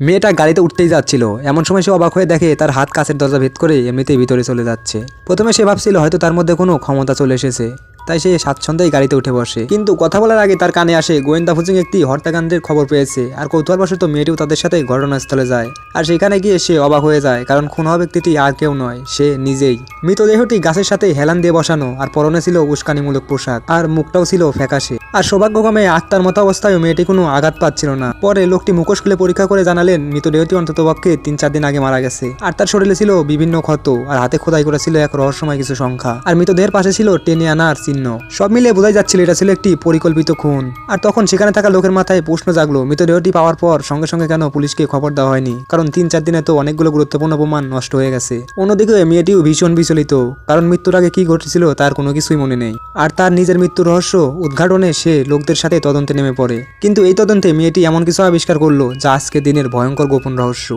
মেয়েটা গাড়িতে উঠতেই যাচ্ছিল, এমন সময় সে অবাক হয়ে দেখে তার হাত কাচের দরজা ভেদ করে এমনিতেই ভিতরে চলে যাচ্ছে। প্রথমে সে ভাবছিল হয়তো তার মধ্যে কোনো ক্ষমতা চলে এসেছে, তাই সে স্বাচ্ছন্দ্যেই গাড়িতে উঠে বসে। কিন্তু কথা বলার আগে তার কানে আসে গোয়েন্দা ফুচিং একটি হত্যাকাণ্ডের খবর পেয়েছে, আর কৌতূহলবশত মেয়েটিও তাদের সাথে ঘটনাস্থলে যায়। আর সেখানে গিয়ে সে অবাক হয়ে যায়, কারণ খুন হওয়া ব্যক্তিটি আর কেউ নয়, সে নিজেই। মৃতদেহটি গাছের সাথে হেলান দিয়ে বসানো, আর পরনে ছিল উস্কানিমূলক পোশাক, আর মুখটাও ছিল ফ্যাকাশে। আর সৌভাগ্যক্রমে আত্মার মতো অবস্থায় মেয়েটি কোনো আঘাত পাচ্ছিল না। পরে লোকটি মুখোশ খুলে পরীক্ষা করে জানালেন মৃতদেহটি অন্ততপক্ষে 3-4 দিন আগে মারা গেছে। আর তার শরীরে ছিল বিভিন্ন ক্ষত, আর হাতে খোদাই করা ছিল এক রহস্যময় কিছু সংখ্যা। আর মৃতদেহের পাশে ছিল টেনে আনার চিহ্ন। সব মিলিয়ে বোঝাই যাচ্ছিল এটা ছিল একটি পরিকল্পিত খুন। আর তখন সেখানে থাকা লোকের মাথায় প্রশ্ন জাগলো, মৃতদেহটি পাওয়ার পর সঙ্গে সঙ্গে কেন পুলিশকে খবর দেওয়া হয়নি? কারণ 3-4 দিনে তো অনেকগুলো গুরুত্বপূর্ণ প্রমাণ নষ্ট হয়ে গেছে। অন্যদিকে মেয়েটিও ভীষণ বিচলিত, কারণ মৃত্যুর আগে কি ঘটেছিল তার কোনো কিছুই মনে নেই। আর তার নিজের মৃত্যুর রহস্য উদ্ঘাটনে সে লোকদের সাথে তদন্তে নেমে পড়ে। কিন্তু এই তদন্তে মেয়েটি এমন কিছু আবিষ্কার করলো যা আজকে দিনের ভয়ঙ্কর গোপন রহস্য।